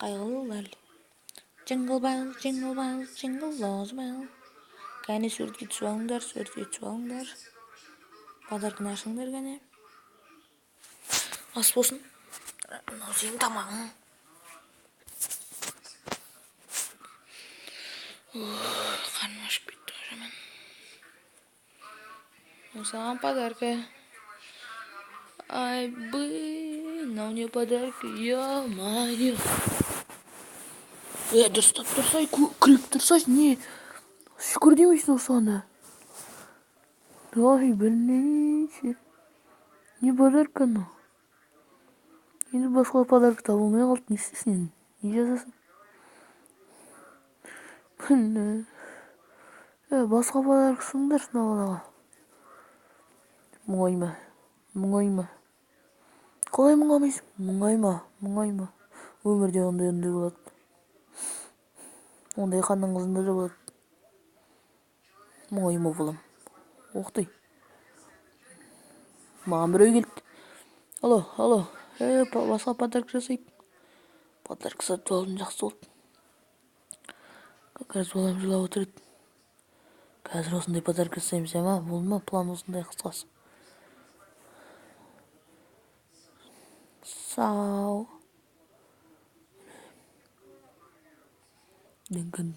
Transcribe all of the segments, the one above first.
Қайғылы әлі. Jingle bells, jingle bells, jingle bells, bells. Кәне суретке түсіп алыңдар. Подарканы ашыңдар кәне. Ас болсын. Мынау сенің тамағың. Қарным ашып кетті жаман. Саған подарка. Ай, мынау не подарка, ё-моё. Дұрыстап тұрсай, күліп тұрсай, не? Шүкір демейсің осыған. Ай, білмейші. Не подарка ну? Енді басқа подарка табылмай қалды, не істесің? Не жазасың? Басқа подарка сыңдар шына балаға. Мұңайма. Қалай мұңамайсың? Мұңайма. Өмірде ондай болады. Ондай ханның қызында да болады. Мұңайма болам. Оқтай. Маған біреу келді. Алло. Басқа подарка жасайық. Подарка сатып алдым, жақсы болды. Как раз балам жылап отырады. Қазір осындай подарка жасаймыз, ма? Болды ма? План осындай қысқасы. Сау. Діңгін.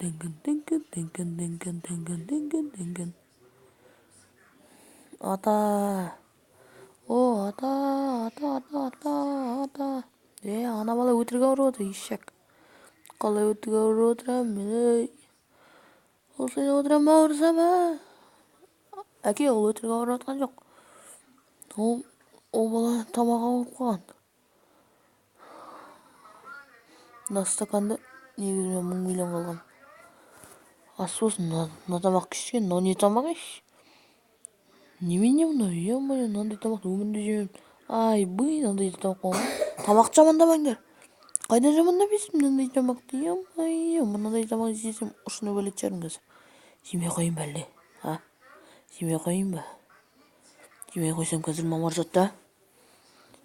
Ата. Ата. Ана бала өтірік ауырып отыр, ешек. Қалай өтірік ауырып отырам, мен. Осылай отырам, ауырсама. Әке, ол өтірік ауырып отқан жоқ. Ол бала тамақ ауырып қалған. Мына стаканда негізі 1000 миллион қалған. Ас болсын, мына тамақ кішкен, мынау не тамақ еш? Немене мұны? Ё-моё, мынандай тамақты өмірінде жемем. Ай, мынандай тамақ болған. Тамақ жамандамаңдар. Қайда жамандамайсың мынандай тамақты? Ё-моё, мынандай тамақ жесем ұшыны бөлет жарым қазір. Жемей қойын ба әлде? Жемей қойын ба? Жемей қойсам қазір мамар жатта.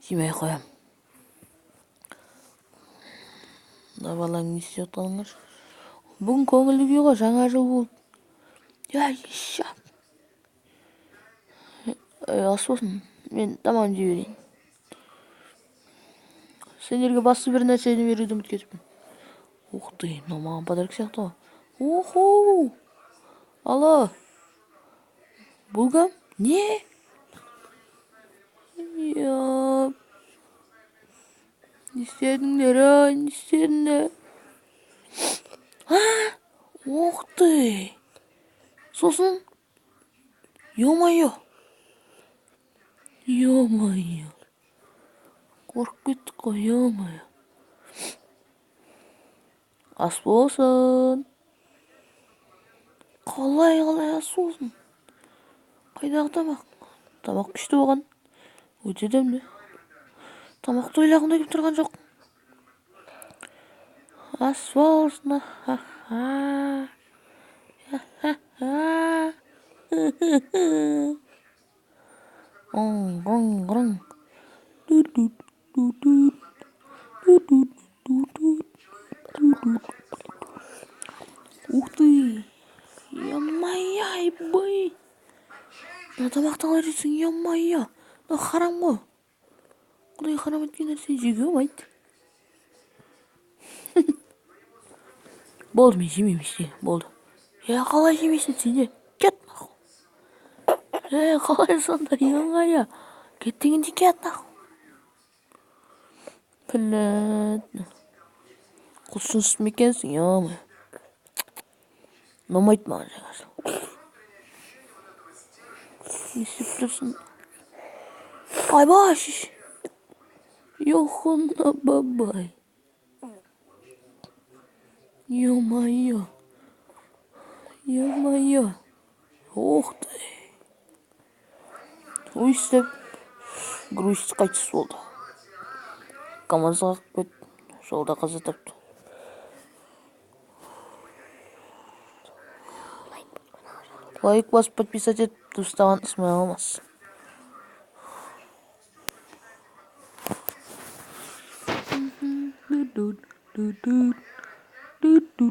Жемей қоям. Да балаң не істеп отқаныңдар? Бүгін көңілді күйға жаңа жыл болды. Ешек. Ас болсын, мен тамағын жей берейін. Сендерге басты бір нәрсені беруді ұмытып кетіппін. Уқтай, мынау маған подарка сияқты ғой. Уху! Алло. Бұл кім? Не? Не істедіңдер? Уқтай. Сосын? Ё-моё. Қорқып кеттік қой, ё-моё. Ас болсын. Қалай ас болсын? Қайдағы тамақ? Тамақ күшті болған. Өте дәмді. Тамақты ойлағымда келіп тұрған жоқ. Ас болсын. Ух ты! Ё-моё, бой! Мына тамақты қалай жейсің, ё-моё! Мына харам ғой. Құдай харам еткен нәрсе жеуге болмайды. Болды, мен жемеймін іште, болды. Қалай жемейсің сен де? Кет нахуй. Қалай сонда, ё-моё! Кет дегенде кет нахуй. Құлшынсыз мекенсің, ё-моё. Ұнамайды маған жаңа жыл. Не істеп тұрсың? Айбаш! Йохана бабай. Ё-моё. Ух ты. Өйстіп, грузчик қайтыс болды. КамАЗға кетті, жолда қаза тапты. Лайк басып, подписать етіп, туыстаған ысмай алмас. 뚜뚜